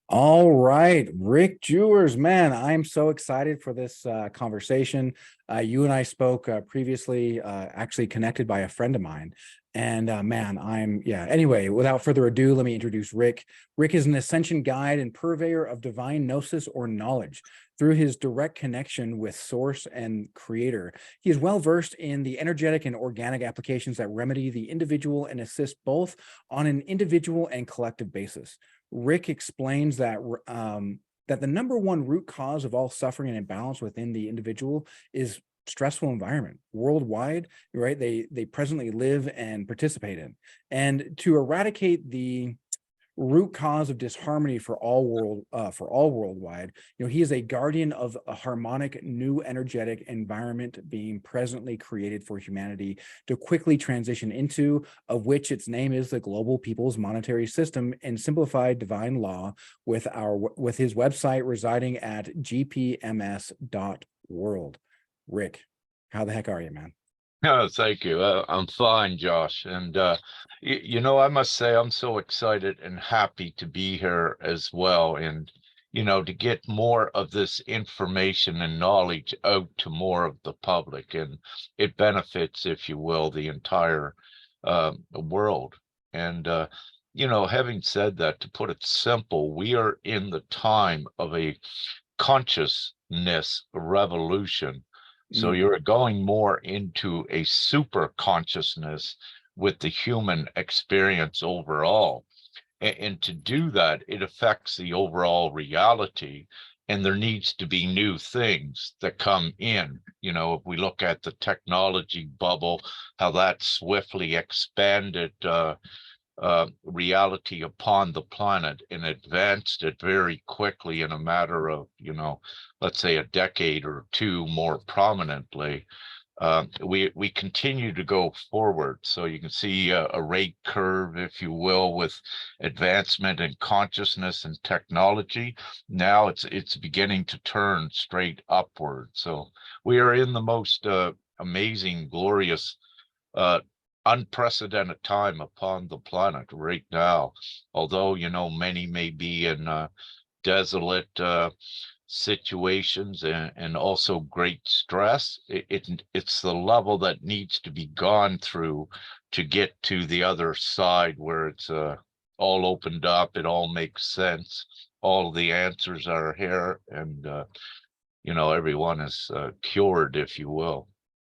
All right, Rick Jewers, man, I'm so excited for this conversation. You and I spoke previously, actually connected by a friend of mine. And man, anyway, without further ado, let me introduce Rick. Rick is an ascension guide and purveyor of divine gnosis or knowledge. Through his direct connection with source and creator, he is well versed in the energetic and organic applications that remedy the individual and assist both on an individual and collective basis. Rick explains that the number one root cause of all suffering and imbalance within the individual is stressful environment worldwide, right? They presently live and participate in, and to eradicate the root cause of disharmony for all worldwide. He is a guardian of a harmonic new energetic environment being presently created for humanity to quickly transition into, of which its name is the global people's monetary system and simplified divine law, with his website residing at gpms.world. Rick, how the heck are you, man? No, thank you. I'm fine, Josh. And I must say I'm so excited and happy to be here as well. And to get more of this information and knowledge out to more of the public, and it benefits, if you will, the entire world. And having said that, to put it simple, we are in the time of a consciousness revolution. So Mm. you're going more into a super consciousness with the human experience overall. And to do that, it affects the overall reality. And there needs to be new things that come in. If we look at the technology bubble, how that swiftly expanded reality upon the planet and advanced it very quickly in a matter of, let's say a decade or two more prominently. We continue to go forward. So you can see a rate curve, if you will, with advancement in consciousness and technology. Now it's beginning to turn straight upward. So we are in the most amazing, glorious uh, unprecedented time upon the planet right now. Although, many may be in desolate situations and also great stress, it's the level that needs to be gone through to get to the other side where it's all opened up, it all makes sense, all the answers are here, and everyone is cured, if you will.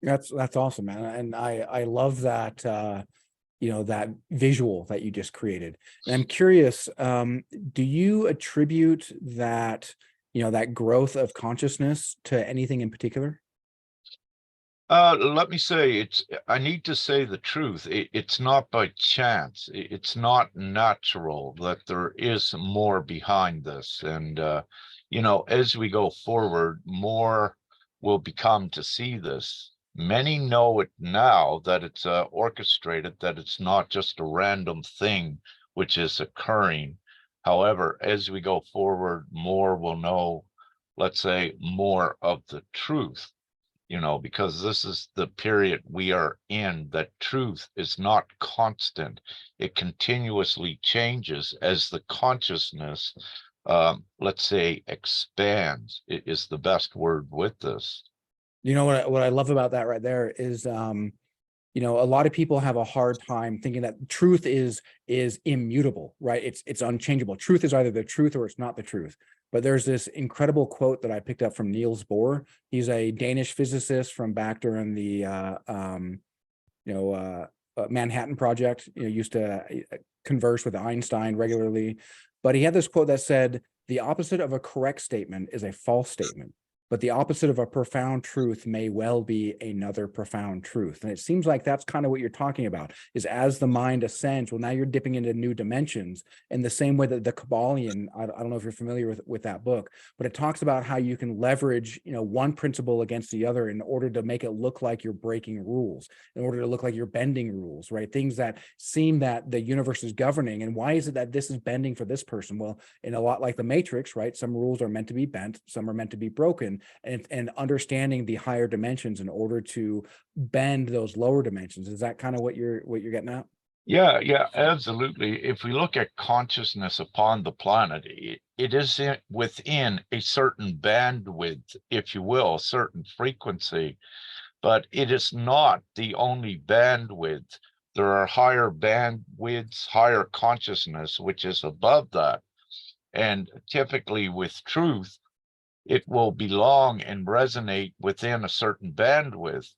That's awesome, man. And I love that that visual that you just created. And I'm curious, do you attribute that growth of consciousness to anything in particular? Let me say I need to say the truth. It's not by chance. It's not natural that there is more behind this. And, as we go forward, more will become to see this. Many know it now that it's orchestrated, that it's not just a random thing which is occurring. However, as we go forward, more will know, let's say, more of the truth, because this is the period we are in, that truth is not constant. It continuously changes as the consciousness, let's say, expands. It is the best word with this. What I love about that right there is a lot of people have a hard time thinking that truth is immutable, right? It's unchangeable. Truth is either the truth or it's not the truth. But there's this incredible quote that I picked up from Niels Bohr. He's a Danish physicist from back during the Manhattan Project. Used to converse with Einstein regularly, but he had this quote that said, "The opposite of a correct statement is a false statement. But the opposite of a profound truth may well be another profound truth." And it seems like that's kind of what you're talking about, is as the mind ascends, well, now you're dipping into new dimensions in the same way that the Kabbalion, I don't know if you're familiar with that book, but it talks about how you can leverage, one principle against the other in order to make it look like you're breaking rules, in order to look like you're bending rules, right? Things that seem that the universe is governing. And why is it that this is bending for this person? Well, in a lot like the Matrix, right? Some rules are meant to be bent, some are meant to be broken, and understanding the higher dimensions in order to bend those lower dimensions. Is that kind of what you're getting at? Yeah, yeah, absolutely. If we look at consciousness upon the planet, it is within a certain bandwidth, if you will, a certain frequency, but it is not the only bandwidth. There are higher bandwidths, higher consciousness, which is above that. And typically with truth, it will belong and resonate within a certain bandwidth.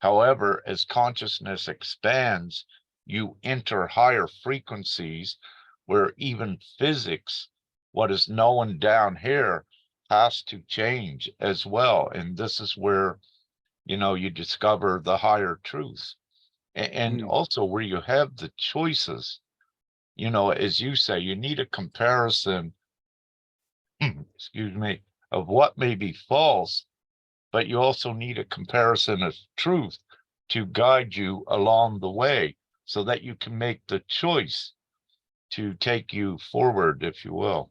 However, as consciousness expands, you enter higher frequencies where even physics, what is known down here, has to change as well. And this is where, you discover the higher truths. And Mm. also where you have the choices, as you say, you need a comparison, excuse me, of what may be false, but you also need a comparison of truth to guide you along the way so that you can make the choice to take you forward, if you will.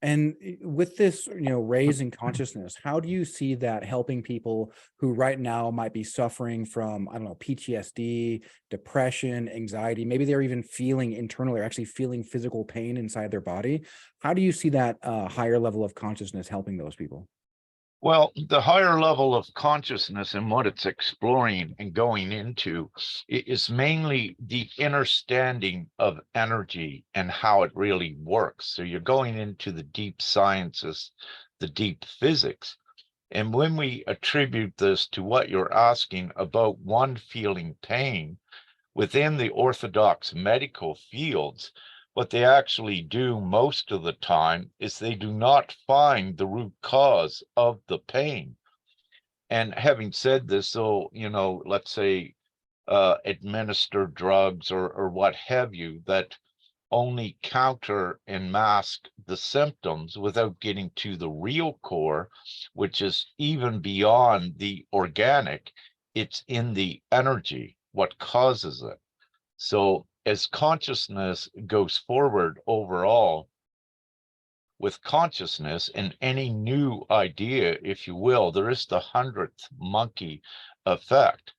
And with this, raising consciousness, how do you see that helping people who right now might be suffering from, I don't know, PTSD, depression, anxiety? Maybe they're even feeling internally or actually feeling physical pain inside their body. How do you see that higher level of consciousness helping those people? Well, the higher level of consciousness and what it's exploring and going into is mainly the understanding of energy and how it really works. So you're going into the deep sciences, the deep physics. And when we attribute this to what you're asking about one feeling pain, within the orthodox medical fields, what they actually do most of the time is they do not find the root cause of the pain. And having said this, so, let's say administer drugs or what have you that only counter and mask the symptoms without getting to the real core, which is even beyond the organic. It's in the energy, what causes it. So as consciousness goes forward overall, with consciousness and any new idea, if you will, there is the 100th monkey effect,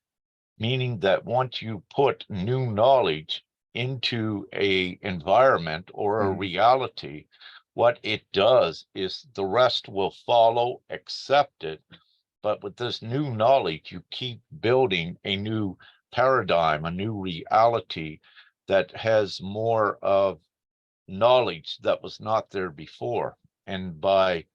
meaning that once you put new knowledge into a environment or a Mhm. reality, what it does is the rest will follow, accept it. But with this new knowledge, you keep building a new paradigm, a new reality that has more of knowledge that was not there before. And by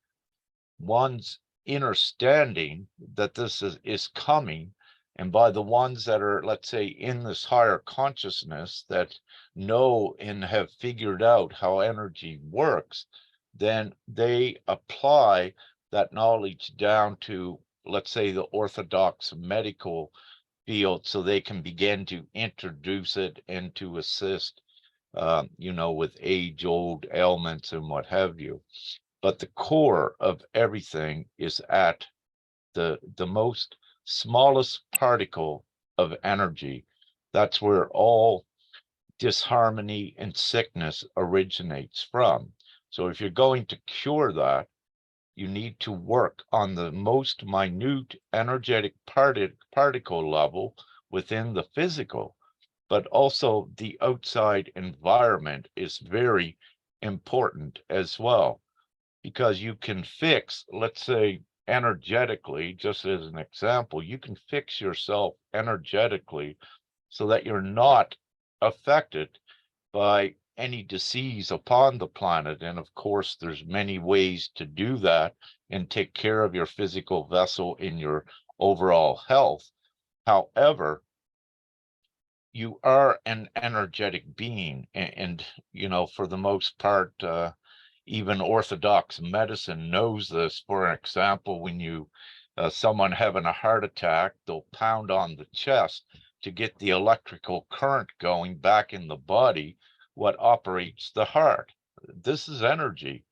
one's understanding that this is coming, and by the ones that are, let's say, in this higher consciousness that know and have figured out how energy works, then they apply that knowledge down to, let's say, the orthodox medical field so they can begin to introduce it and to assist, with age-old ailments and what have you. But the core of everything is at the most smallest particle of energy. That's where all disharmony and sickness originates from. So if you're going to cure that, you need to work on the most minute energetic particle level within the physical, but also the outside environment is very important as well, because you can fix, let's say, energetically, just as an example, you can fix yourself energetically so that you're not affected by any disease upon the planet. And of course, there's many ways to do that and take care of your physical vessel in your overall health. However, you are an energetic being, and for the most part, even orthodox medicine knows this. For example, when you someone having a heart attack, they'll pound on the chest to get the electrical current going back in the body, what operates the heart. This is energy.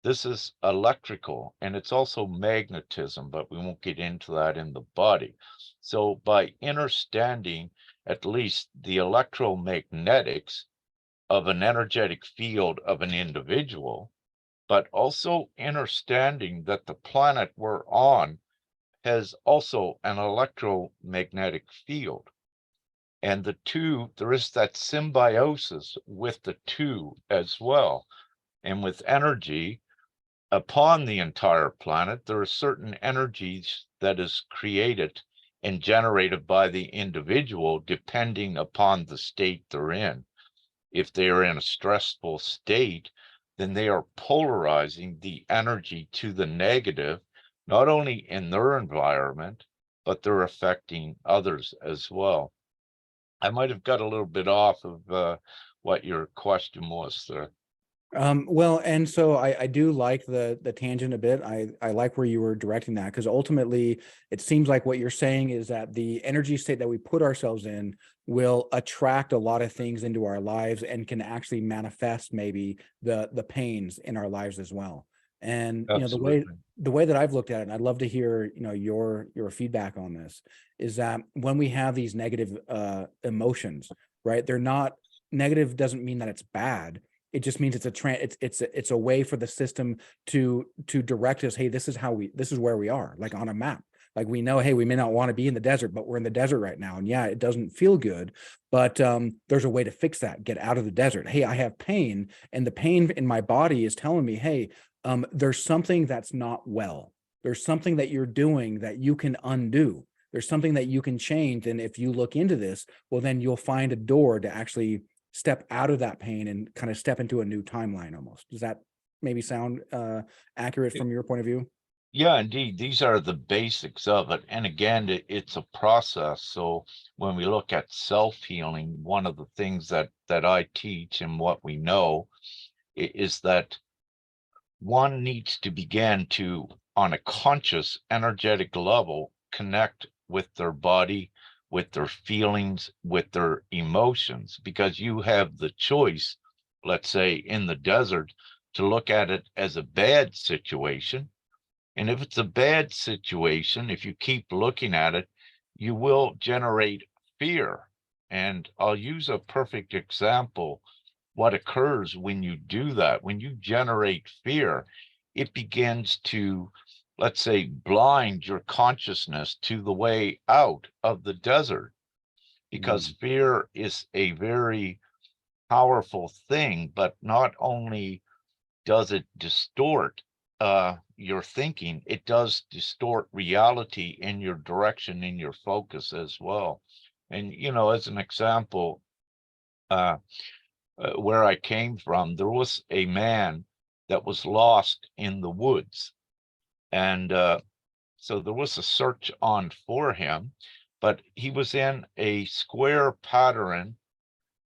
This is electrical, and it's also magnetism, but we won't get into that in the body. So by understanding at least the electromagnetics of an energetic field of an individual, but also understanding that the planet we're on has also an electromagnetic field. And the two, there is that symbiosis with the two as well. And with energy upon the entire planet, there are certain energies that is created and generated by the individual depending upon the state they're in. If they are in a stressful state, then they are polarizing the energy to the negative, not only in their environment, but they're affecting others as well. I might have got a little bit off of what your question was there. Well, and so I do like the tangent a bit. I like where you were directing that, because ultimately it seems like what you're saying is that the energy state that we put ourselves in will attract a lot of things into our lives and can actually manifest maybe the pains in our lives as well. And Absolutely. the way that I've looked at it, and I'd love to hear your feedback on this, is that when we have these negative emotions, right? They're not negative, doesn't mean that it's bad. It just means it's a way for the system to direct us. Hey, this is where we are, like on a map. Like we know, hey, we may not want to be in the desert, but we're in the desert right now. And yeah, it doesn't feel good, but there's a way to fix that. Get out of the desert. Hey, I have pain, and the pain in my body is telling me, hey, there's something that's not well. There's something that you're doing that you can undo. There's something that you can change. And if you look into this, well, then you'll find a door to actually step out of that pain and kind of step into a new timeline almost. Does that maybe sound accurate from your point of view? Yeah, indeed. These are the basics of it. And again, it's a process. So when we look at self-healing, one of the things that I teach and what we know is that one needs to begin to, on a conscious, energetic level, connect with their body, with their feelings, with their emotions, because you have the choice, let's say in the desert, to look at it as a bad situation. And if it's a bad situation, if you keep looking at it, you will generate fear. And I'll use a perfect example. What occurs when you do that, when you generate fear, it begins to, let's say, blind your consciousness to the way out of the desert, because Mm. fear is a very powerful thing, but not only does it distort your thinking, it does distort reality in your direction, in your focus as well. And, as an example, uh, where I came from, there was a man that was lost in the woods. And so there was a search on for him, but he was in a square pattern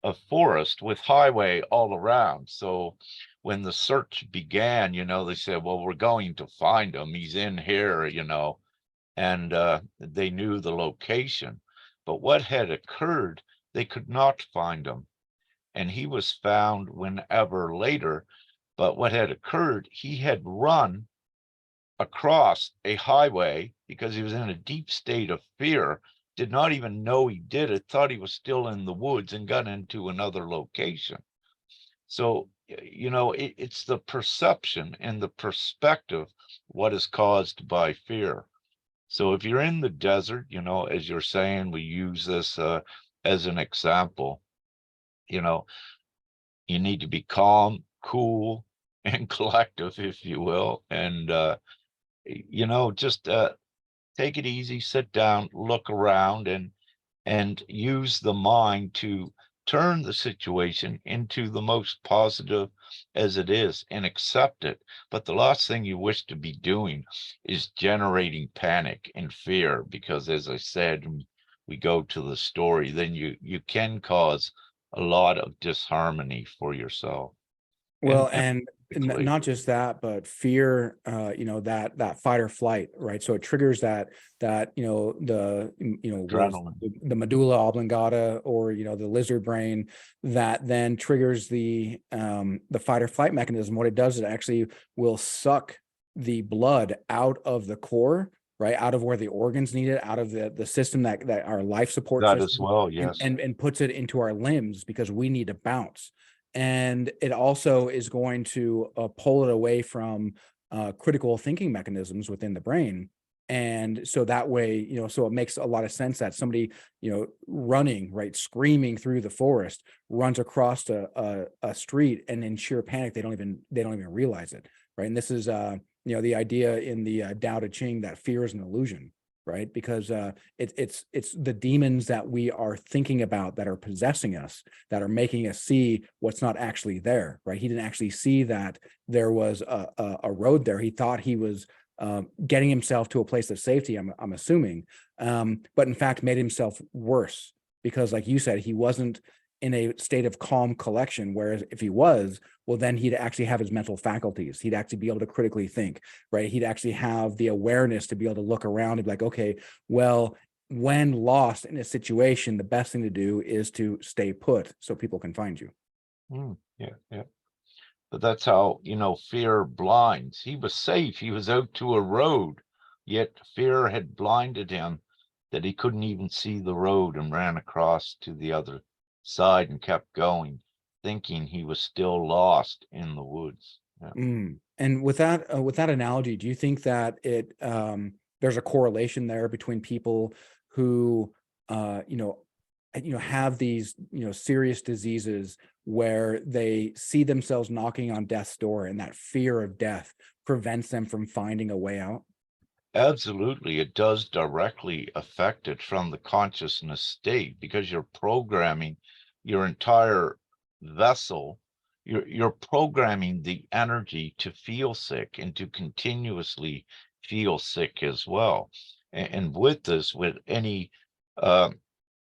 of forest with highway all around. So when the search began, they said, well, we're going to find him. He's in here, and they knew the location. But what had occurred, they could not find him. And he was found whenever later. But what had occurred, he had run across a highway because he was in a deep state of fear, did not even know he did it, thought he was still in the woods and got into another location. So, it's the perception and the perspective what is caused by fear. So if you're in the desert, as you're saying, we use this as an example, you know, you need to be calm, cool, and collective, if you will. And, just take it easy, sit down, look around, and use the mind to turn the situation into the most positive as it is and accept it. But the last thing you wish to be doing is generating panic and fear, because as I said, we go to the story, then you can cause a lot of disharmony for yourself Well, and and physically. not just that, but fear, that fight or flight, right? So it triggers was Adrenaline. the medulla oblongata, or the lizard brain, that then triggers the fight or flight mechanism. What it does is it actually will suck the blood out of the core, right, out of where the organs need it, out of the system that our life support That as system, well, and yes. and puts it into our limbs because we need to bounce. And it also is going to pull it away from critical thinking mechanisms within the brain. And so that way, so it makes a lot of sense that somebody, running, right, screaming through the forest, runs across a street, and in sheer panic, they don't even realize it, right? And this is, the idea in the Tao Te Ching that fear is an illusion, right? Because it's the demons that we are thinking about that are possessing us, that are making us see what's not actually there, right? He didn't actually see that there was a road there. He thought he was getting himself to a place of safety, I'm assuming, but in fact made himself worse, because like you said, he wasn't in a state of calm collection. Whereas if he was, well, then he'd actually have his mental faculties. He'd actually be able to critically think, right? He'd actually have the awareness to be able to look around and be like, okay, well, when lost in a situation, the best thing to do is to stay put so people can find you. Yeah, yeah. But that's how, fear blinds. He was safe. He was out to a road, yet fear had blinded him that he couldn't even see the road and ran across to the other side and kept going, thinking he was still lost in the woods. Yeah. And with that analogy, do you think that there's a correlation there between people who have these serious diseases where they see themselves knocking on death's door, and that fear of death prevents them from finding a way out? Absolutely, it does directly affect it from the consciousness state because you're programming your entire vessel. You're programming the energy to feel sick and to continuously feel sick as well. And with this, with any uh,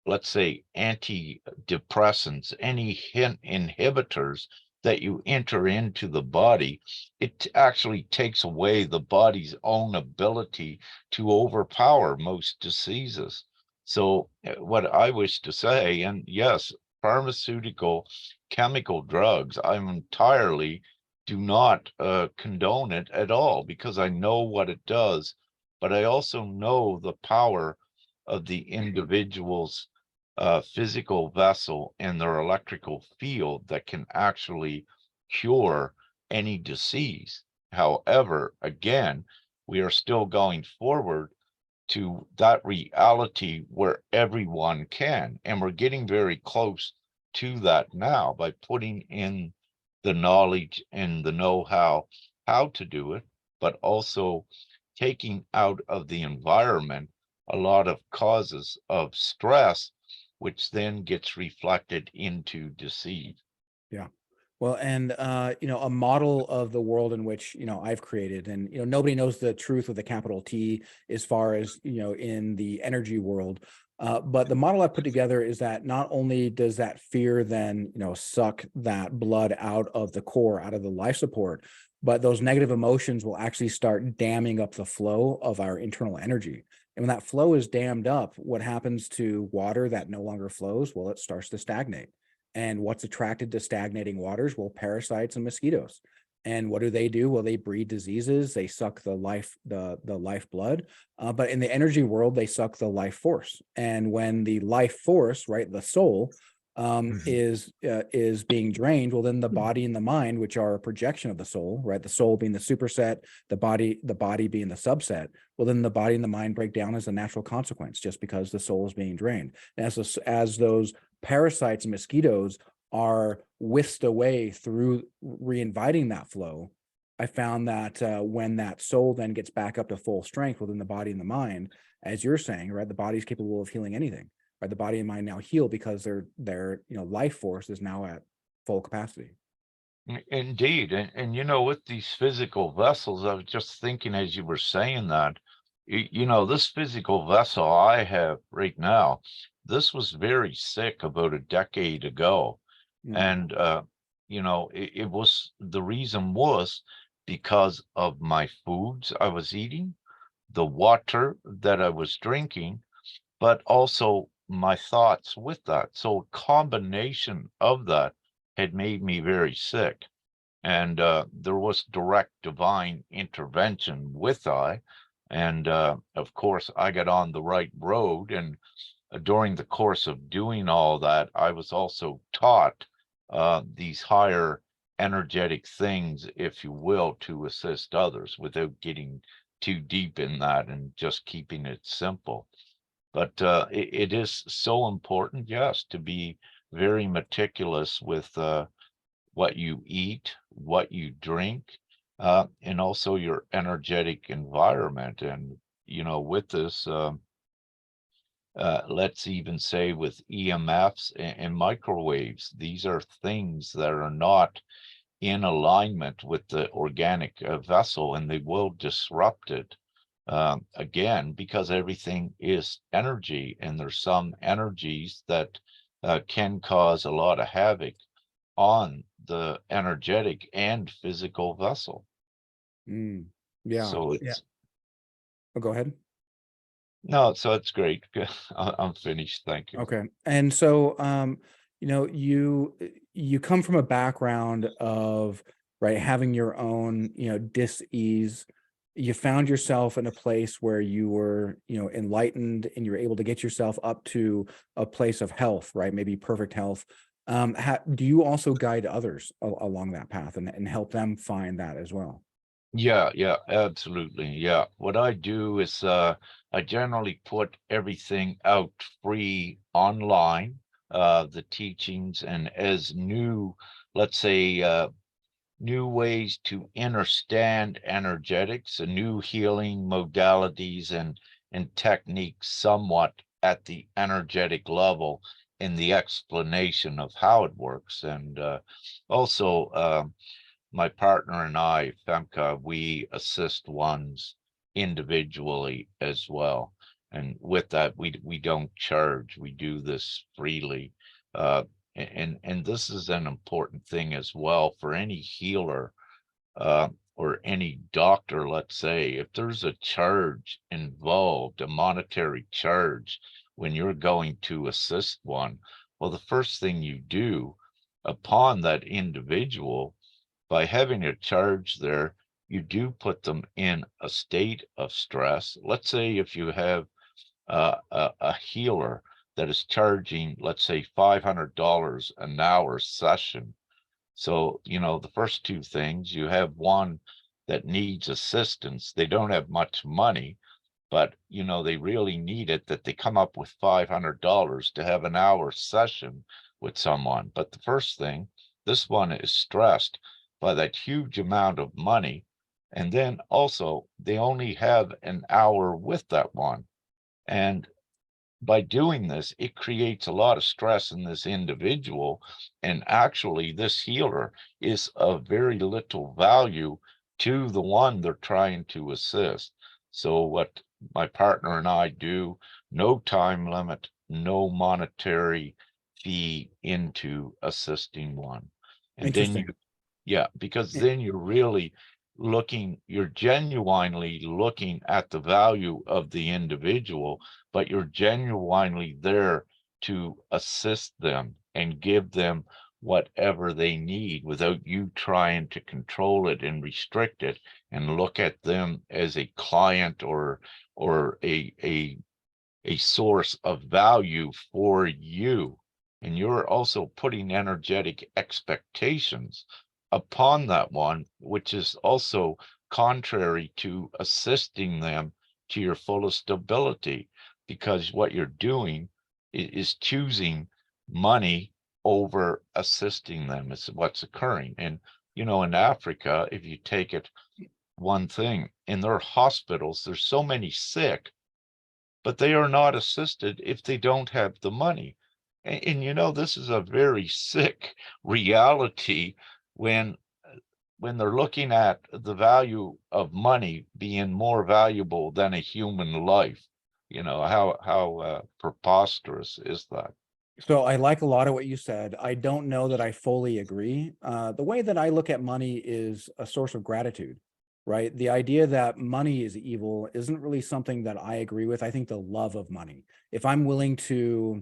let's say, antidepressants, any inhibitors that you enter into the body, it actually takes away the body's own ability to overpower most diseases. So, what I wish to say, and yes, pharmaceutical chemical drugs, I'm entirely do not condone it at all because I know what it does, but I also know the power of the individual's physical vessel and their electrical field that can actually cure any disease. However, again, we are still going forward to that reality where everyone can. And we're getting very close to that now by putting in the knowledge and the know how to do it, but also taking out of the environment a lot of causes of stress, which then gets reflected into disease. Yeah. Well, and a model of the world in which, I've created, and nobody knows the truth with a capital T as far as, in the energy world. But the model I put together is that not only does that fear then, suck that blood out of the core, out of the life support, but those negative emotions will actually start damming up the flow of our internal energy. And when that flow is dammed up, what happens to water that no longer flows? Well, it starts to stagnate. And what's attracted to stagnating waters? Well, parasites and mosquitoes. And what do? Well, they breed diseases. They suck the life blood. But in the energy world, they suck the life force. And when the life force, right, the soul, Mhm. is being drained, well, then the body and the mind, which are a projection of the soul, right, the soul being the superset, the body being the subset, well, then the body and the mind break down as a natural consequence, just because the soul is being drained. And as those parasites and mosquitoes are whisked away through reinviting that flow, I found that when that soul then gets back up to full strength within the body and the mind, as you're saying, right, the body's capable of healing anything. Right, the body and mind now heal because their life force is now at full capacity. Indeed. And with these physical vessels, I was just thinking as you were saying that, this physical vessel I have right now, this was very sick about a decade ago. Mm, And, it was the reason was because of my foods I was eating, the water that I was drinking, but also my thoughts with that. So a combination of that had made me very sick. And there was direct divine intervention with I. And of course, I got on the right road. And during the course of doing all that, I was also taught these higher energetic things, if you will, to assist others without getting too deep in that and just keeping it simple. But it is so important, yes, to be very meticulous with what you eat, what you drink, and also your energetic environment. And, with this, let's even say with EMFs and microwaves, these are things that are not in alignment with the organic vessel, and they will disrupt it again, because everything is energy, and there's some energies that can cause a lot of havoc on the energetic and physical vessel. Mm, yeah. So Yeah. it's Oh, go ahead. no, so it's great. I'm finished. Thank you. Okay. And so, you come from a background of, right, having your own, dis-ease. You found yourself in a place where you were, enlightened, and you were able to get yourself up to a place of health, right? Maybe perfect health. Do you also guide others along that path, and help them find that as well? Yeah, yeah, absolutely. Yeah. What I do is I generally put everything out free online, the teachings, and as new, let's say, new ways to understand energetics and new healing modalities and techniques somewhat at the energetic level in the explanation of how it works. And also my partner and I, Femke, we assist ones individually as well. And with that, we don't charge. We do this freely. Uh, and this is an important thing as well for any healer or any doctor, let's say, if there's a charge involved, a monetary charge, when you're going to assist one, well, the first thing you do upon that individual, by having a charge there, you do put them in a state of stress. Let's say if you have a healer that is charging, let's say, $500 an hour session. So, the first two things, you have one that needs assistance. They don't have much money, but they really need it, that they come up with $500 to have an hour session with someone. But the first thing, this one is stressed by that huge amount of money. And then also they only have an hour with that one. And by doing this, it creates a lot of stress in this individual. And actually, this healer is of very little value to the one they're trying to assist. So, what my partner and I do, no time limit, no monetary fee into assisting one. And then Interesting. yeah, because then you're genuinely looking at the value of the individual, but you're genuinely there to assist them and give them whatever they need without you trying to control it and restrict it and look at them as a client or a source of value for you. And you're also putting energetic expectations upon that one, which is also contrary to assisting them to your fullest ability, because what you're doing is choosing money over assisting them. Is what's occurring. And, in Africa, if you take it one thing, in their hospitals, there's so many sick, but they are not assisted if they don't have the money. And this is a very sick reality when when they're looking at the value of money being more valuable than a human life. How preposterous is that? So I like a lot of what you said. I don't know that I fully agree. The way that I look at money is a source of gratitude, right? The idea that money is evil isn't really something that I agree with. I think the love of money, if I'm willing to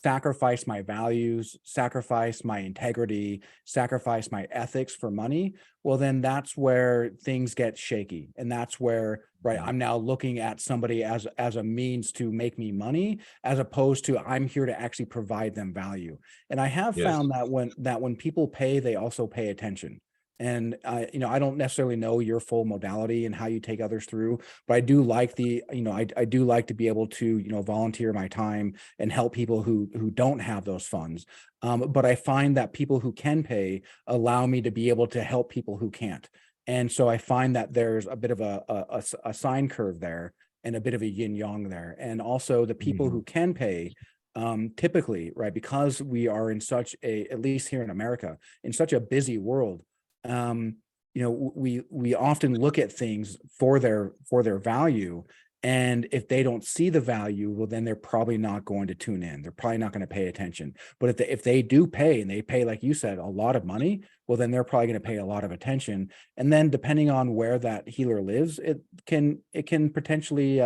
sacrifice my values, sacrifice my integrity, sacrifice my ethics for money, well, then that's where things get shaky. And that's where, right, Mhm. I'm now looking at somebody as a means to make me money, as opposed to I'm here to actually provide them value. And I have Yes. found that when people pay, they also pay attention. And I don't necessarily know your full modality and how you take others through, but I do like I do like to be able to, volunteer my time and help people who don't have those funds. But I find that people who can pay allow me to be able to help people who can't. And so I find that there's a bit of a sine curve there and a bit of a yin yang there. And also the people Mhm. who can pay, typically, right, because we are in such at least here in America, in such a busy world, um we often look at things for their value, and if they don't see the value, well, then they're probably not going to tune in, they're probably not going to pay attention. But if they do pay, and they pay, like you said, a lot of money, well, then they're probably going to pay a lot of attention. And then depending on where that healer lives, it can potentially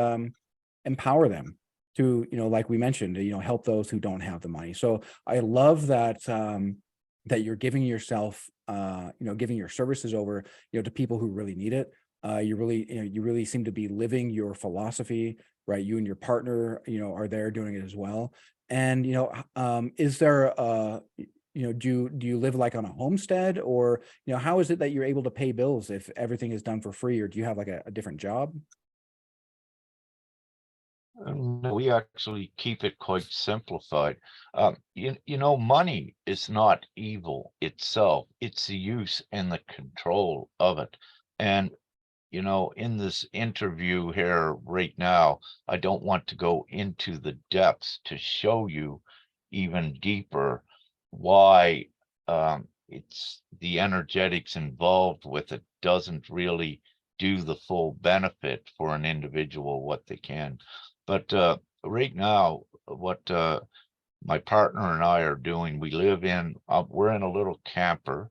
empower them to, like we mentioned, help those who don't have the money. So I love that, that you're giving yourself, giving your services over, to people who really need it. You really seem to be living your philosophy, right? You and your partner, are there doing it as well. And, is there do you live like on a homestead, or, how is it that you're able to pay bills if everything is done for free, or do you have like a different job? No, we actually keep it quite simplified. Money is not evil itself. It's the use and the control of it. And, in this interview here right now, I don't want to go into the depths to show you even deeper why it's the energetics involved with it doesn't really do the full benefit for an individual what they can. But right now, what my partner and I are doing, we're in a little camper.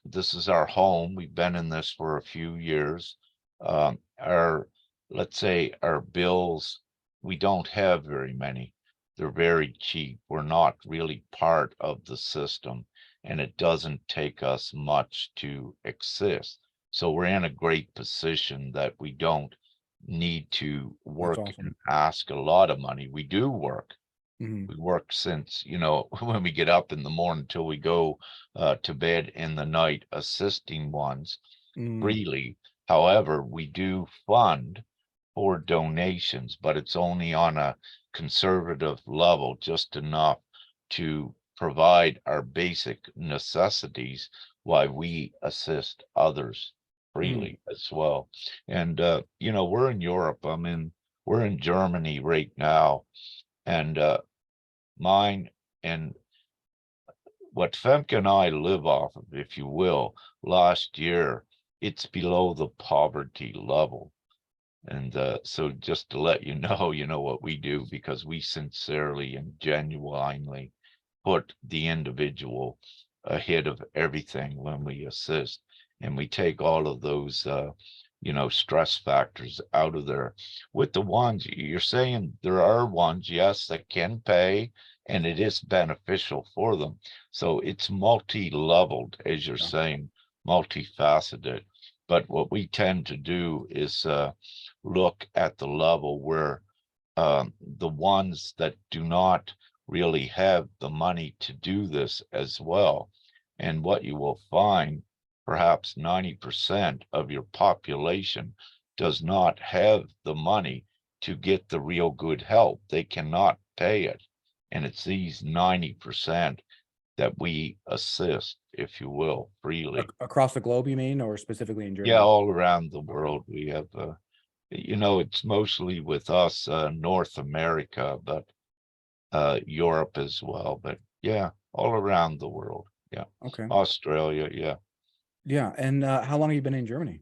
This is our home. We've been in this for a few years. Our, let's say, our bills, we don't have very many. They're very cheap. We're not really part of the system, and it doesn't take us much to exist. So we're in a great position that we don't need to That's work and awesome. ask a lot of money. We do work. Mhm. We work since, when we get up in the morning till we go to bed in the night, assisting ones Mm, freely. However, we do fund for donations, but it's only on a conservative level, just enough to provide our basic necessities while we assist others mm, freely as well. And we're in Europe. We're in Germany right now, and mine and what Femke and I live off of, if you will, last year, it's below the poverty level. And so just to let you know, what we do, because we sincerely and genuinely put the individual ahead of everything when we assist. And we take all of those, stress factors out of there. With the ones you're saying, there are ones, yes, that can pay, and it is beneficial for them. So it's multi-leveled, as you're yeah. saying, multifaceted. But what we tend to do is look at the level where the ones that do not really have the money to do this as well. And what you will find, perhaps 90% of your population does not have the money to get the real good help. They cannot pay it. And it's these 90% that we assist, if you will, freely. Across the globe, you mean, or specifically in Yeah, Germany? all around the Okay. world we have it's mostly with us, North America, but Europe as well. But yeah, all around the world. Yeah. Okay. Australia, yeah. Yeah. And how long have you been in Germany?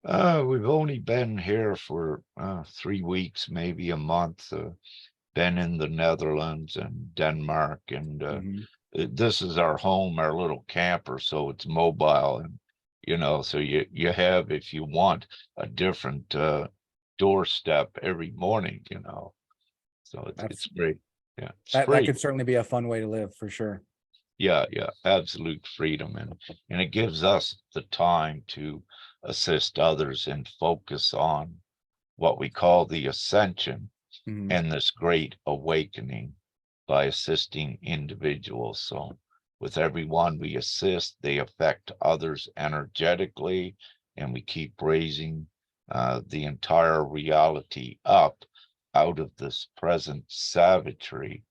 We've only been here for 3 weeks, maybe a month. Been in the Netherlands and Denmark, and Hmm. this is our home, our little camper, so it's mobile, and so you have, if you want, a different doorstep every morning, so it's That's great. Yeah, it's that free. could certainly be a fun way to live for sure. Yeah, yeah, absolute freedom, and it gives us the time to assist others and focus on what we call the ascension Hmm. and this great awakening by assisting individuals. So with everyone we assist, they affect others energetically, and we keep raising the entire reality up out of this present savagery,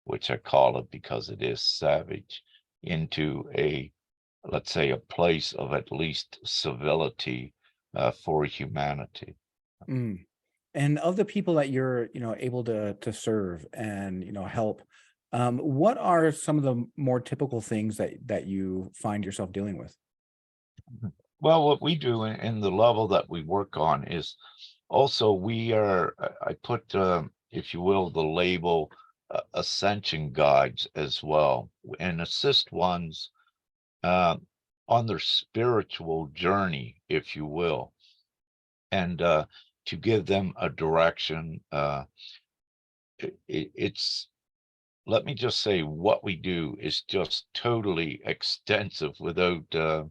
which I call it because it is savage, into a, let's say, a place of at least civility for humanity. Mm. And of the people that you're, able to serve and, help, what are some of the more typical things that you find yourself dealing with? Well, what we do in the level that we work on is also we are, I put, if you will, the label ascension guides as well, and assist ones uh, on their spiritual journey, if you will, and to give them a direction. It's, let me just say, what we do is just totally extensive without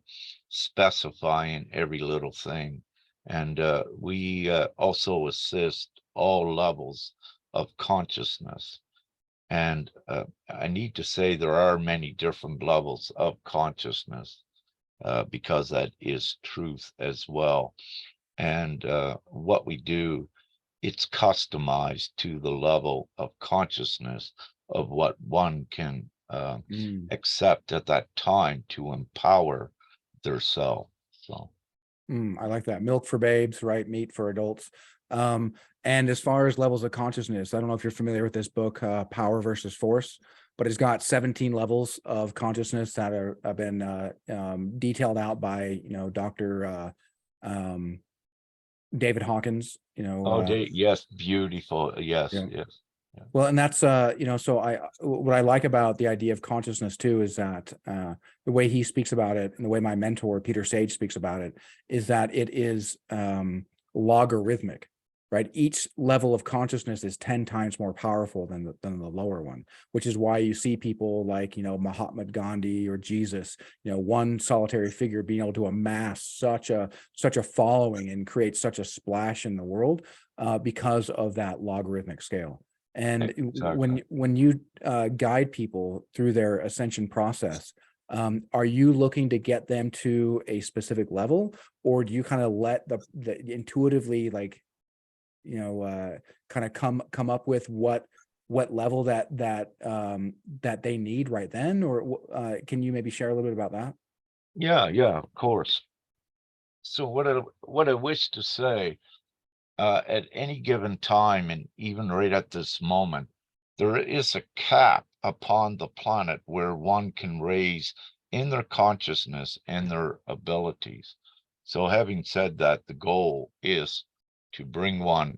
specifying every little thing. And we also assist all levels of consciousness. And I need to say there are many different levels of consciousness because that is truth as well. And what we do, it's customized to the level of consciousness of what one can Mm. accept at that time to empower their self. So, I like that. Milk for babes, right? Meat for adults. And as far as levels of consciousness, I don't know if you're familiar with this book, Power versus Force, but it's got 17 levels of consciousness that have been detailed out by, Dr. Um, David Hawkins, oh, yes, beautiful. Yes, yeah. yes. Yeah. Well, and that's so what I like about the idea of consciousness too is that the way he speaks about it and the way my mentor Peter Sage speaks about it is that it is logarithmic, right? Each level of consciousness is 10 times more powerful than the lower one, which is why you see people like, Mahatma Gandhi or Jesus, one solitary figure being able to amass such a following and create such a splash in the world because of that logarithmic scale. And Exactly. when you guide people through their ascension process, are you looking to get them to a specific level, or do you kind of let the intuitively, like, kind of come up with what level that they need right then? Or can you maybe share a little bit about that? Yeah, yeah, of course. So what I wish to say at any given time, and even right at this moment, there is a cap upon the planet where one can raise in their consciousness and their abilities. So, having said that, the goal is to bring one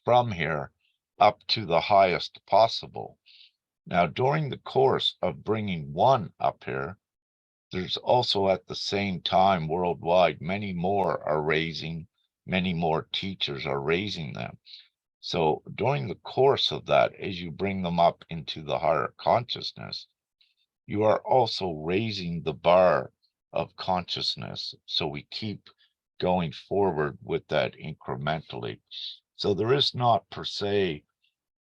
from here up to the highest possible. Now, during the course of bringing one up here, there's also at the same time worldwide, many more are raising, many more teachers are raising them. So during the course of that, as you bring them up into the higher consciousness, you are also raising the bar of consciousness. So we keep going forward with that incrementally. So there is not per se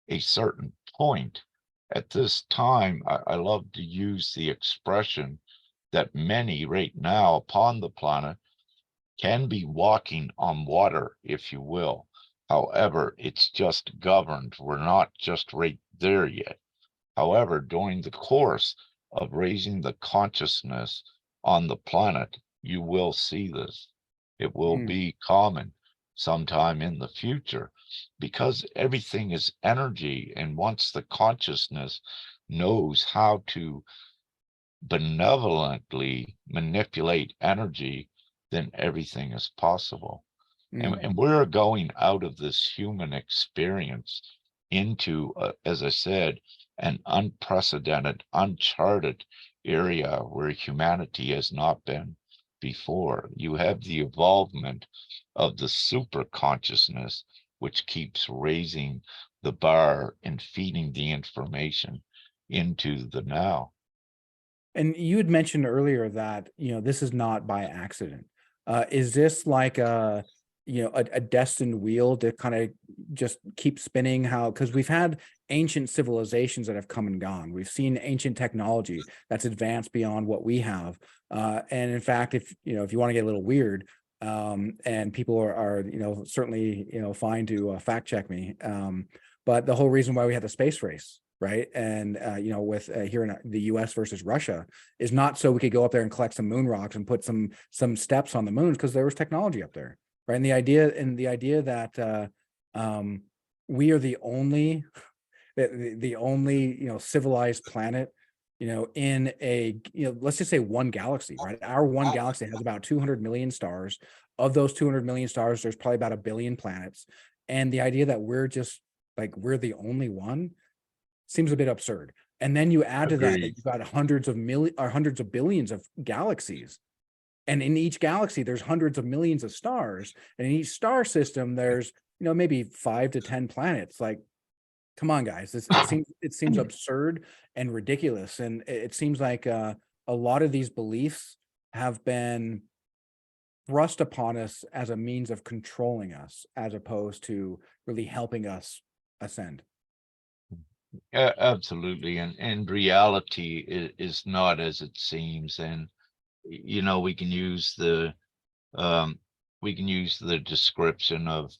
a certain point. At this time, I love to use the expression that many right now upon the planet can be walking on water, if you will. However, it's just governed. We're not just right there yet. However, during the course of raising the consciousness on the planet, you will see this. It will Mm, be common sometime in the future because everything is energy. And once the consciousness knows how to benevolently manipulate energy, then everything is possible. And, mm, and we're going out of this human experience into, as I said, an unprecedented, uncharted area where humanity has not been before. You have the evolvement of the super consciousness, which keeps raising the bar and feeding the information into the now. And you had mentioned earlier that, this is not by accident. Is this like a destined wheel to kind of just keep spinning, how, because we've had ancient civilizations that have come and gone. We've seen ancient technology that's advanced beyond what we have. And in fact, if you want to get a little weird, and people are certainly, fine to fact check me. But the whole reason why we had the space race, right? And with here in the US versus Russia, is not so we could go up there and collect some moon rocks and put some steps on the moon, because there was technology up there, right? And the idea that we are the only the only civilized planet, in a, let's just say one galaxy, right? Our one galaxy has about 200 million stars. Of those 200 million stars, there's probably about a billion planets. And the idea that we're the only one seems a bit absurd. And then you add to that Agreed. you've got hundreds of billions of galaxies. And in each galaxy, there's hundreds of millions of stars. And in each star system, there's, maybe 5 to 10 planets. Like, come on, guys. It seems absurd and ridiculous. And it seems like a lot of these beliefs have been thrust upon us as a means of controlling us, as opposed to really helping us ascend. Absolutely. And reality is not as it seems. And, we can use um, the description of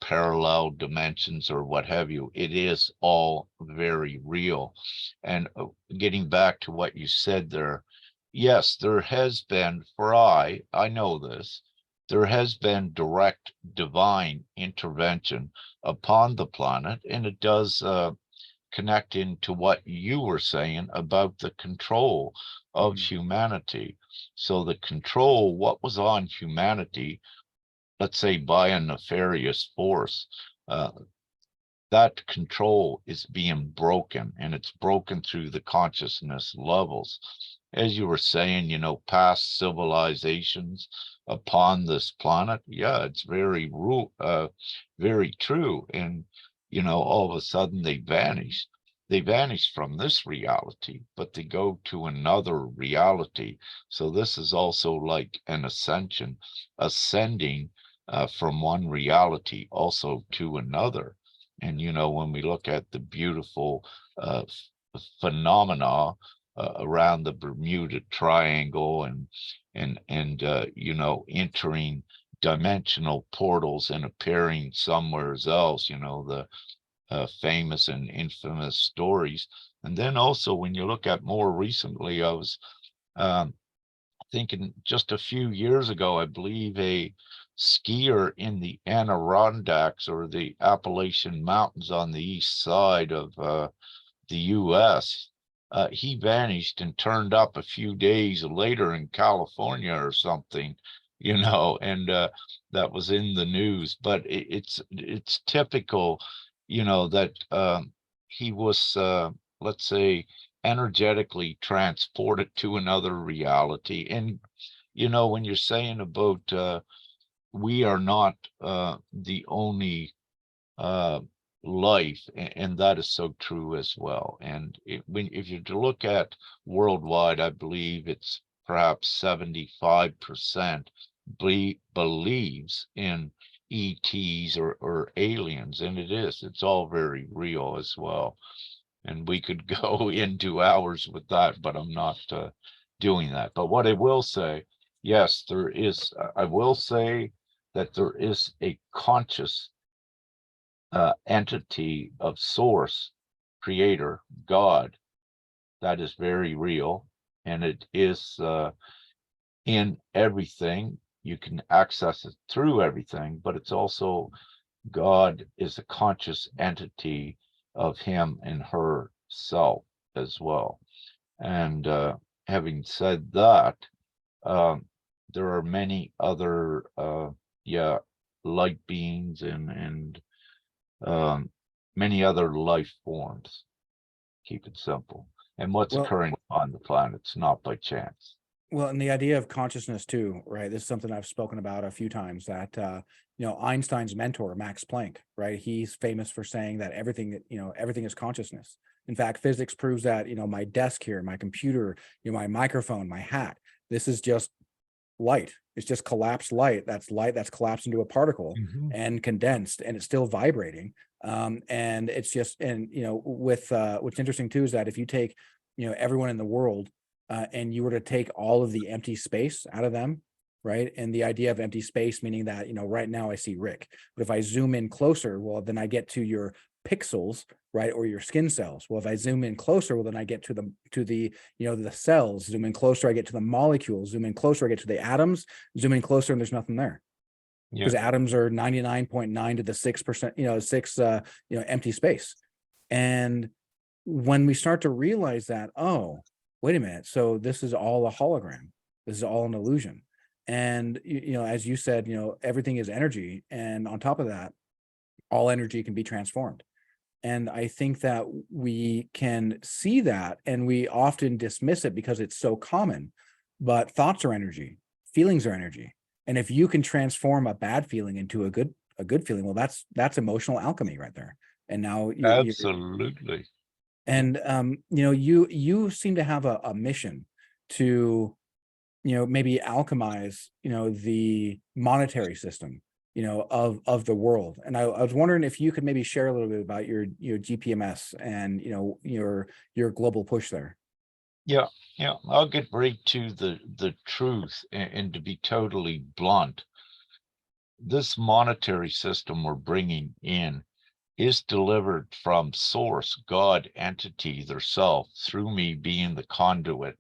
parallel dimensions or what have you. It is all very real. And getting back to what you said there, yes, there has been, I know this, there has been direct divine intervention upon the planet, and it does connect into what you were saying about the control of Mhm. humanity. So the control, what was on humanity, let's say by a nefarious force, uh, that control is being broken, and it's broken through the consciousness levels. As you were saying, past civilizations upon this planet, yeah, it's very true. And all of a sudden they vanish from this reality, but they go to another reality. So this is also like an ascending from one reality also to another. And when we look at the beautiful phenomena around the Bermuda Triangle, and entering dimensional portals and appearing somewhere else, the famous and infamous stories. And then also when you look at more recently, I was um, thinking just a few years ago, I believe a skier in the Adirondacks or the Appalachian Mountains on the east side of the US. He vanished and turned up a few days later in California or something, and that was in the news. But it's typical, that he was, let's say, energetically transported to another reality. And when you're saying about we are not the only uh, life, and that is so true as well. And if you to look at worldwide, I believe it's perhaps 75% believes in ETs or aliens, and it's all very real as well. And we could go into hours with that, but I'm not doing that. But what I will say, yes, I will say that there is a conscious entity of source, creator, God, that is very real, and it is in everything. You can access it through everything, but it's also God is a conscious entity of him and herself as well. And having said that, um, there are many other yeah, light beings and um, many other life forms. Keep it simple. And what's Well, occurring on the planet, it's not by chance. Well, and the idea of consciousness too, right? This is something I've spoken about a few times, that Einstein's mentor, Max Planck, right? He's famous for saying that everything is consciousness. In fact, physics proves that, my desk here, my computer, my microphone, my hat, this is just light. It's just collapsed light. That's light that's collapsed into a particle Mhm. and condensed, and it's still vibrating. And it's just, and with what's interesting too is that if you take, everyone in the world, and you were to take all of the empty space out of them, right? And the idea of empty space, meaning that, right now I see Rick, but if I zoom in closer, well, then I get to your pixels, right? Or your skin cells. Well, if I zoom in closer, well, then I get to the the cells. Zoom in closer, I get to the molecules. Zoom in closer, I get to the atoms. Zoom in closer, and there's nothing there, Yeah, because atoms are 99.9 to the 6%, six, empty space. And when we start to realize that, oh, wait a minute, so this is all a hologram, this is all an illusion. And as you said, everything is energy, and on top of that, all energy can be transformed. And I think that we can see that, and we often dismiss it because it's so common. But thoughts are energy, feelings are energy. And if you can transform a bad feeling into a good feeling, well, that's emotional alchemy right there. And now you're, absolutely. Yeah. and you seem to have a mission to maybe alchemize the monetary system of the world. And I was wondering if you could maybe share a little bit about your GPMS and your global push there. Yeah, yeah. I'll get right to the truth, and to be totally blunt, this monetary system we're bringing in is delivered from source, God, entity, their self, through me being the conduit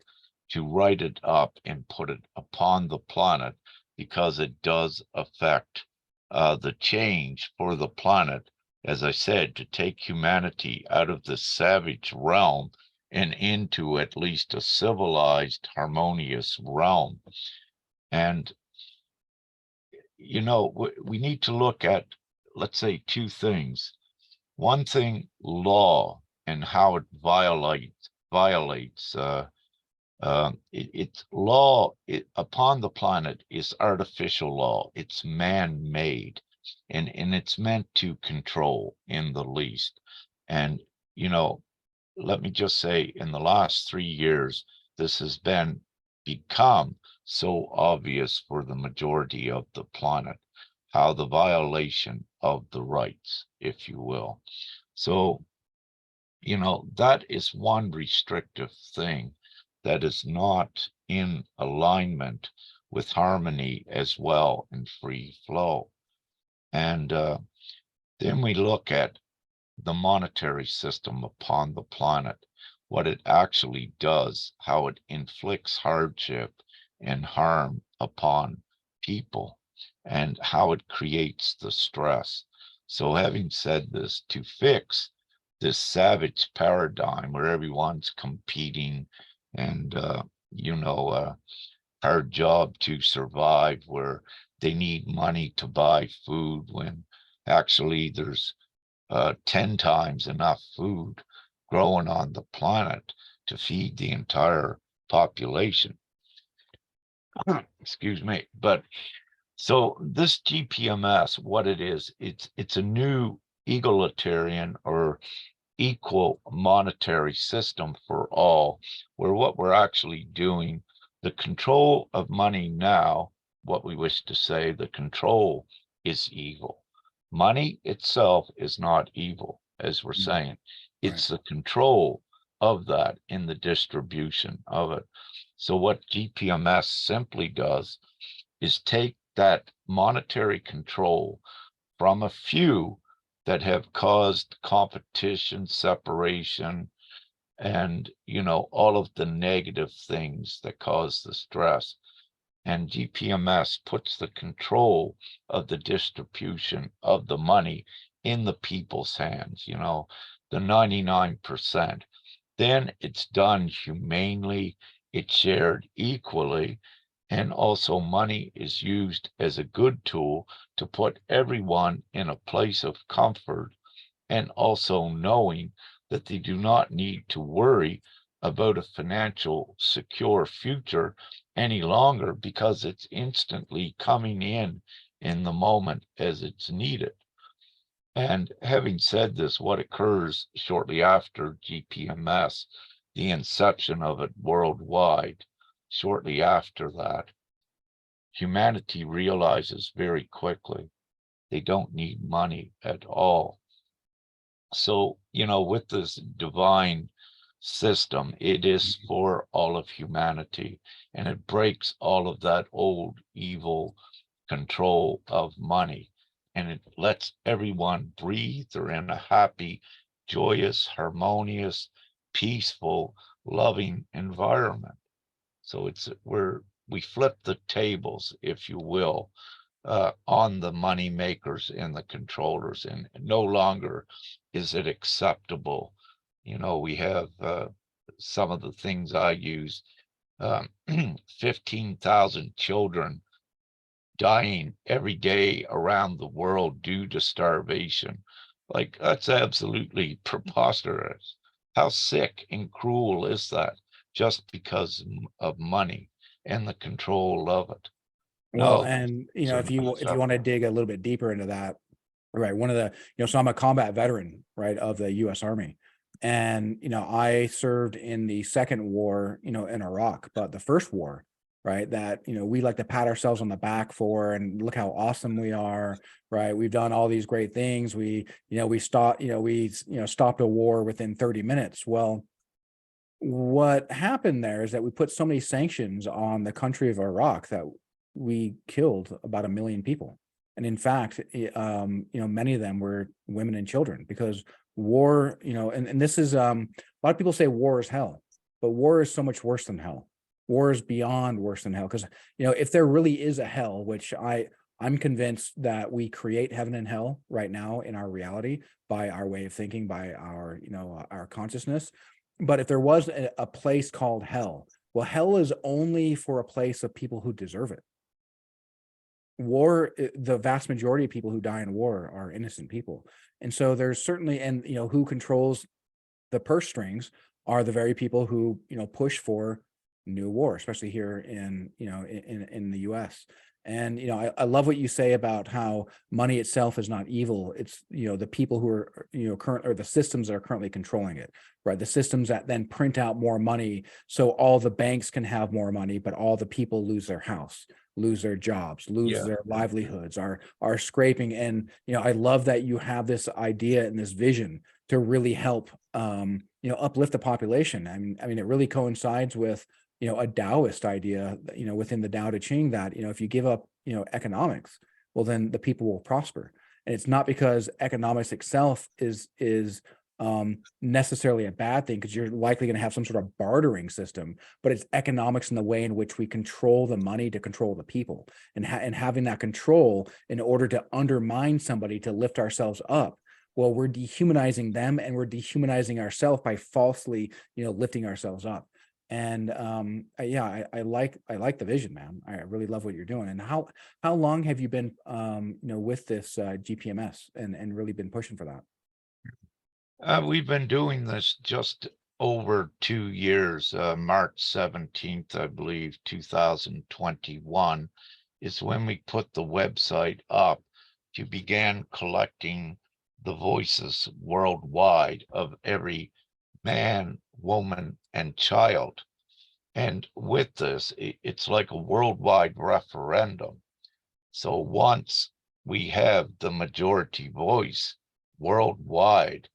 to write it up and put it upon the planet, because it does affect the change for the planet, as I said, to take humanity out of the savage realm and into at least a civilized, harmonious realm. And we need to look at, let's say, two things. One thing, law, and how it violates it's law upon the planet is artificial law. It's man-made, and it's meant to control in the least. And you know, let me just say, in the last 3 years, this has become so obvious for the majority of the planet, how the violation of the rights, if you will. So, that is one restrictive thing that is not in alignment with harmony as well and free flow. And then we look at the monetary system upon the planet, what it actually does, how it inflicts hardship and harm upon people, and how it creates the stress. So, having said this, to fix this savage paradigm where everyone's competing and, hard job to survive, where they need money to buy food when actually there's 10 times enough food growing on the planet to feed the entire population. Excuse me. But so this GPMS, what it is, it's a new egalitarian or equal monetary system for all, where what we're actually doing, the control of money now, what we wish to say, the control is evil. Money itself is not evil, as we're Mm. saying. Right. It's the control of that in the distribution of it. So what GPMS simply does is take that monetary control from a few that have caused competition, separation, and all of the negative things that cause the stress. And GPMS puts the control of the distribution of the money in the people's hands, the 99%. Then it's done humanely, it's shared equally, and also money is used as a good tool to put everyone in a place of comfort, and also knowing that they do not need to worry about a financial secure future any longer, because it's instantly coming in the moment as it's needed. And having said this, what occurs shortly after GPMS, the inception of it worldwide, shortly after that, humanity realizes very quickly they don't need money at all. So, with this divine system, it is for all of humanity, and it breaks all of that old evil control of money, and it lets everyone breathe. They're in a happy, joyous, harmonious, peaceful, loving environment. So we flip the tables, if you will, on the money makers and the controllers, and no longer is it acceptable. We have some of the things I use, um, 15,000 children dying every day around the world due to starvation. Like, that's absolutely preposterous. How sick and cruel is that, just because of money and the control of it? Well, No, and they're if not you want to acceptable. dig a little bit deeper into that, right? One of the, so I'm a combat veteran, right, of the U.S. Army, and I served in the second war, in Iraq, but the first war, right, that we like to pat ourselves on the back for, and look how awesome we are, right? We've done all these great things. We stopped, stopped a war within 30 minutes. Well, what happened there is that we put so many sanctions on the country of Iraq that we killed about 1 million people. And in fact, many of them were women and children, because war, and this is, a lot of people say war is hell, but war is so much worse than hell. War is beyond worse than hell. Because, if there really is a hell, which I'm convinced that we create heaven and hell right now in our reality by our way of thinking, by our, our consciousness. But if there was a place called hell, well, hell is only for a place of people who deserve it. War, the vast majority of people who die in war are innocent people. And so there's certainly, and who controls the purse strings are the very people who, push for new war, especially here in, in the US. And, I love what you say about how money itself is not evil. It's, the people who are, current, or the systems that are currently controlling it, right? The systems that then print out more money so all the banks can have more money, but all the people lose their house, lose their jobs, lose Yeah. their livelihoods, are scraping. And, I love that you have this idea and this vision to really help, uplift the population. I mean, it really coincides with, a Taoist idea, within the Tao Te Ching, that, if you give up, economics, well, then the people will prosper. And it's not because economics itself is necessarily a bad thing, because you're likely going to have some sort of bartering system, but it's economics in the way in which we control the money to control the people, and having that control in order to undermine somebody to lift ourselves up. Well, we're dehumanizing them, and we're dehumanizing ourselves by falsely, lifting ourselves up. And yeah, I like the vision, man. I really love what you're doing. And how long have you been, with this GPMS, and really been pushing for that? We've been doing this just over 2 years. March 17th, I believe, 2021 is when we put the website up to began collecting the voices worldwide of every man, woman, and child. And with this, it's like a worldwide referendum. So once we have the majority voice worldwide,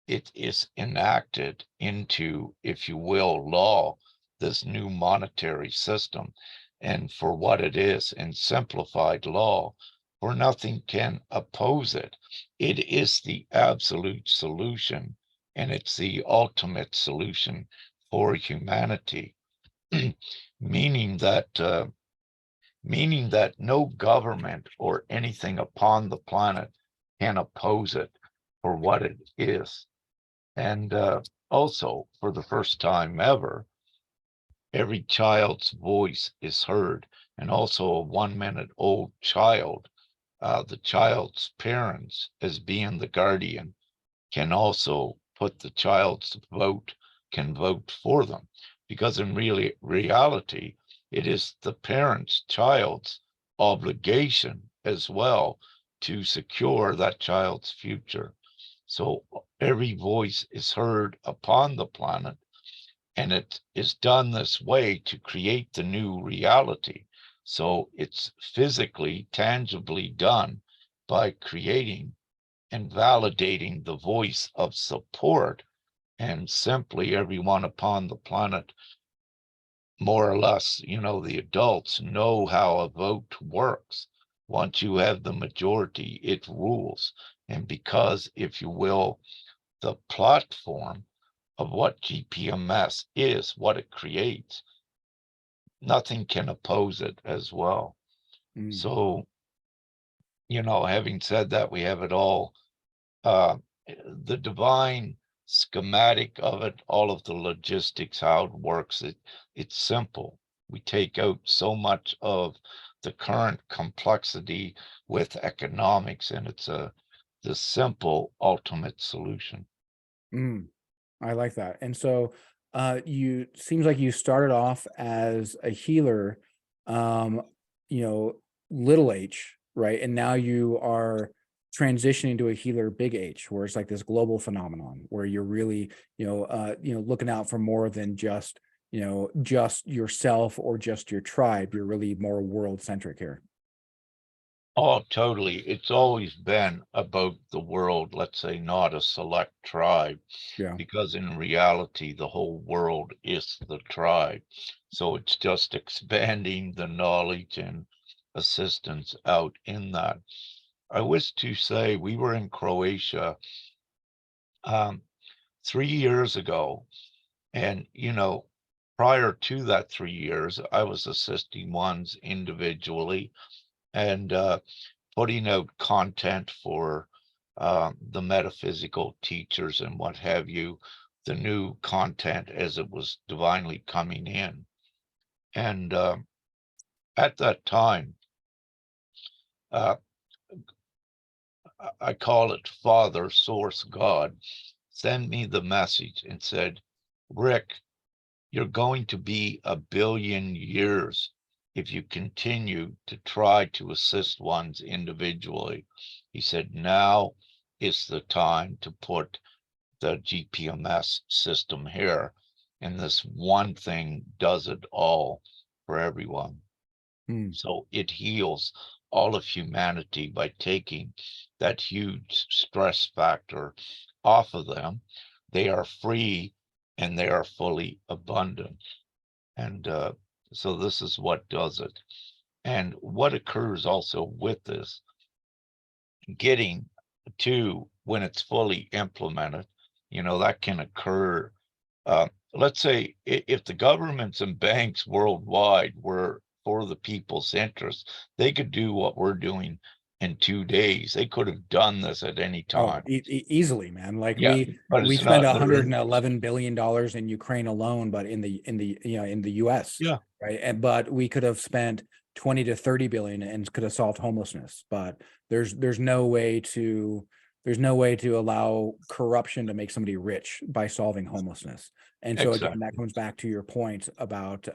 it is enacted into, if you will, law, this new monetary system. And for what it is, in simplified law, for nothing can oppose it. It is the absolute solution, and it's the ultimate solution for humanity. meaning that meaning that no government or anything upon the planet can oppose it for what it is. And also, for the first time ever, every child's voice is heard, and also a 1 minute old child, the child's parents, as being the guardian, can also put the child's vote, can vote for them. Because in reality, it is the parent's child's obligation as well to secure that child's future. So every voice is heard upon the planet, and it is done this way to create the new reality. So it's physically, tangibly done by creating and validating the voice of support. And simply everyone upon the planet, more or less, the adults know how a vote works. Once you have the majority, it rules. And because, if you will, the platform of what GPMS is, what it creates, nothing can oppose it as well. Mm. So, having said that, we have it all. Uh, the divine schematic of it, all of the logistics, how it works, it's simple. We take out so much of the current complexity with economics, and it's the simple ultimate solution. Mm. I like that. And so you seems like you started off as a healer, um, you know, little h, right? And now you are transitioning to a healer big H, where it's like this global phenomenon where you're really, looking out for more than just, just yourself or just your tribe. You're really more world centric here. Oh, totally. It's always been about the world, let's say, not a select tribe, Yeah. because in reality, the whole world is the tribe. So it's just expanding the knowledge and assistance out in that. I wish to say we were in Croatia um, 3 years ago, and prior to that 3 years, I was assisting ones individually and putting out content for the metaphysical teachers and what have you, the new content as it was divinely coming in. And at that time, uh, I call it Father, Source, God, send me the message and said, Rick, you're going to be 1 billion years if you continue to try to assist ones individually. He said, now is the time to put the GPMS system here. And this one thing does it all for everyone. Mm. So it heals all of humanity by taking that huge stress factor off of them. They are free and they are fully abundant. And so this is what does it. And what occurs also with this, getting to when it's fully implemented, that can occur. Let's say if the governments and banks worldwide were for the people's interest, they could do what we're doing in 2 days. They could have done this at any Oh, time. easily, man. Like Yeah, but we it's spend not. There is, 111 billion dollars in Ukraine alone, but in the US, yeah, right? And but we could have spent 20 to 30 billion and could have solved homelessness. But there's no way to allow corruption to make somebody rich by solving homelessness. And so again, that exactly, comes back to your point about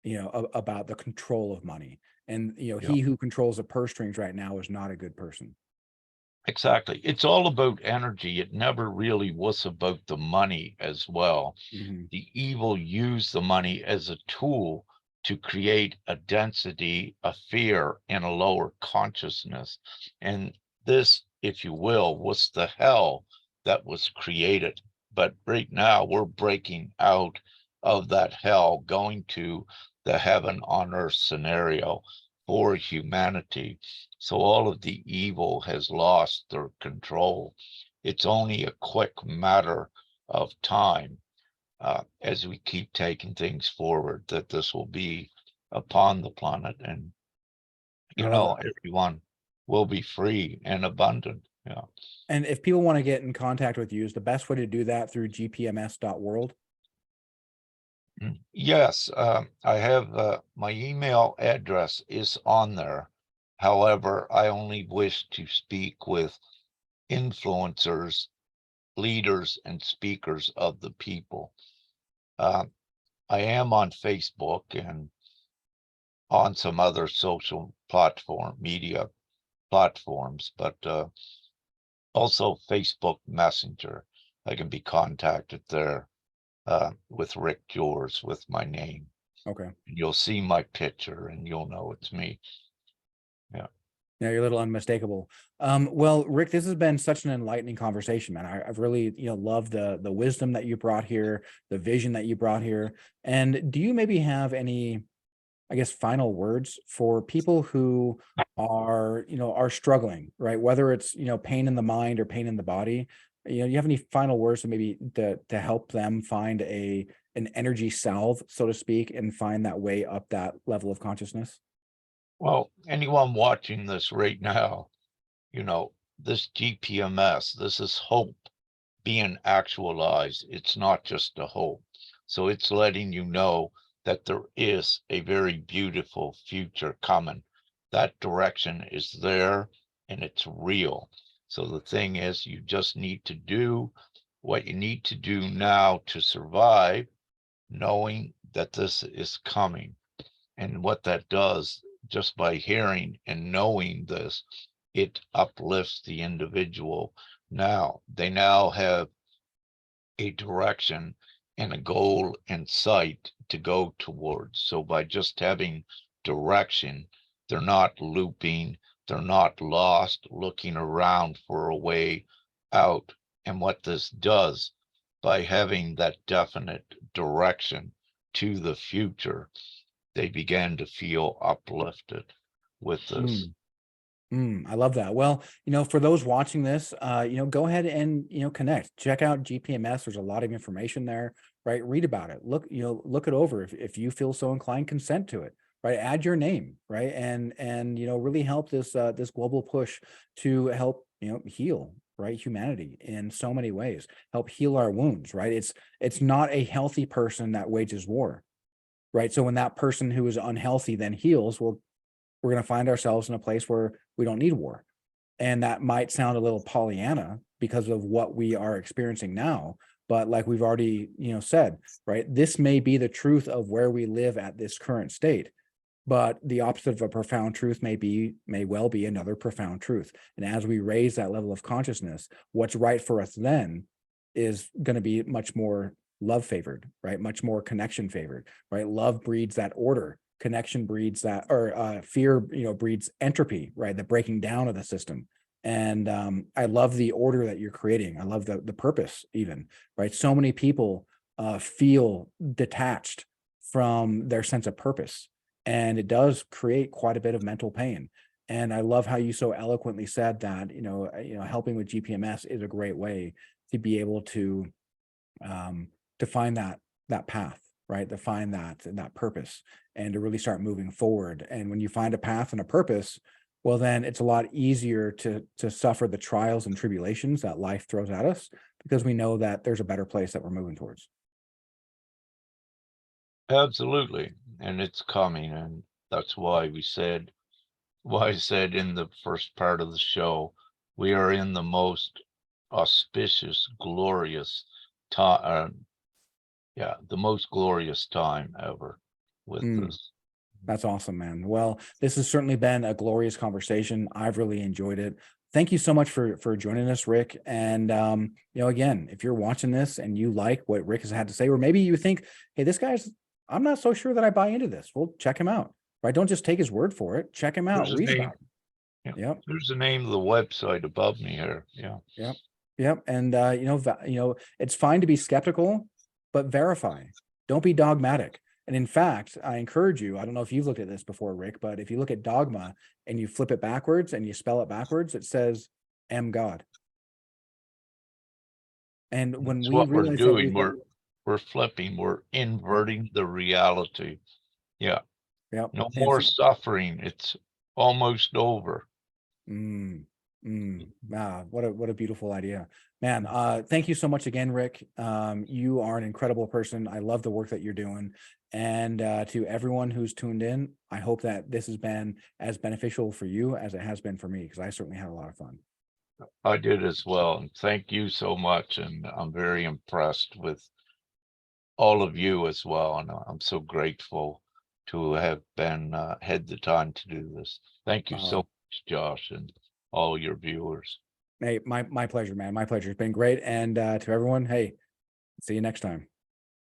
about the control of money. And yeah. he who controls the purse strings right now is not a good person. Exactly. It's all about energy. It never really was about the money as well. Mhm. The evil use the money as a tool to create a density, a fear, and a lower consciousness. And this, if you will, was the hell that was created. But right now, we're breaking out of that hell, going to the heaven on earth scenario for humanity. So all of the evil has lost their control. It's only a quick matter of time as we keep taking things forward that this will be upon the planet, and I love that. everyone will be free and abundant. Yeah. And if people want to get in contact with you, is the best way to do that through gpms.world? Yes, I have my email address is on there. However, I only wish to speak with influencers, leaders, and speakers of the people. Uh, I am on Facebook and on some other social media platforms, but also Facebook Messenger. I can be contacted there with Rick Jewers with my name. Okay. You'll see my picture and you'll know it's me. Yeah. Yeah, you're a little unmistakable. Well, Rick, this has been such an enlightening conversation, man. I've really, loved the wisdom that you brought here, the vision that you brought here. And do you maybe have any, I guess, final words for people who are struggling, right? Whether it's, pain in the mind or pain in the body. You have any final words to maybe to help them find an energy salve, so to speak, and find that way up that level of consciousness? Well, anyone watching this right now, this GPMS, this is hope being actualized. It's not just a hope. So it's letting you know that there is a very beautiful future coming. That direction is there and it's real. So the thing is, you just need to do what you need to do now to survive, knowing that this is coming. And what that does, just by hearing and knowing this, it uplifts the individual. Now, they now have a direction and a goal in sight to go towards. So by just having direction, they're not looping, they're not lost looking around for a way out. And what this does, by having that definite direction to the future, they began to feel uplifted with this. I love that. Well, for those watching this, go ahead and, connect, check out GPMS. There's a lot of information there, right? Read about it. Look, look it over. If you feel so inclined, consent to it, right? Add your name, right? And, really help this global push to help, heal, right? Humanity in so many ways, help heal our wounds, right? It's not a healthy person that wages war, right? So when that person who is unhealthy then heals, well, we're going to find ourselves in a place where we don't need war. And that might sound a little Pollyanna because of what we are experiencing now. But like we've already, said, right, this may be the truth of where we live at this current state. But the opposite of a profound truth may well be another profound truth. And as we raise that level of consciousness, what's right for us then is going to be much more love favored, right? Much more connection favored, right? Love breeds that order, connection breeds that, or fear, breeds entropy, right? The breaking down of the system. And I love the order that you're creating. I love the purpose, even, right? So many people feel detached from their sense of purpose, and it does create quite a bit of mental pain. And I love how you so eloquently said that, helping with GPMS is a great way to be able to find that path, right? To find that purpose and to really start moving forward. And when you find a path and a purpose, well, then it's a lot easier to suffer the trials and tribulations that life throws at us, because we know that there's a better place that we're moving towards. Absolutely. And it's coming. And that's why I said in the first part of the show, we are in the most auspicious, glorious time. Yeah, the most glorious time ever with Mm. this. That's awesome, man. Well, this has certainly been a glorious conversation. I've really enjoyed it. Thank you so much for joining us, Rick. And again, if you're watching this and you like what Rick has had to say, or maybe you think, hey, I'm not so sure that I buy into this. Well, check him out. Right? Don't just take his word for it. Check him out. There's a Read name. about him. Yeah, Yep. there's the name of the website above me here. Yeah. Yep. Yep. And it's fine to be skeptical, but verify. Don't be dogmatic. And in fact, I encourage you, I don't know if you've looked at this before, Rick, but if you look at dogma and you flip it backwards and you spell it backwards, it says am God. And when That's we what we're realize that doing. we've got, We're flipping, we're yep, inverting the reality. Yeah. yep. No And more suffering. It's almost over. what a beautiful idea, man. Thank you so much again, Rick. You are an incredible person. I love the work that you're doing. And to everyone who's tuned in, I hope that this has been as beneficial for you as it has been for me, because I certainly had a lot of fun. I did as well. And thank you so much. And I'm very impressed with all of you as well. And I'm so grateful to have been had the time to do this. Thank you so Uh, much, Josh, and all your viewers. Hey, my pleasure, man. My pleasure. It's been great. And to everyone, hey, see you next time.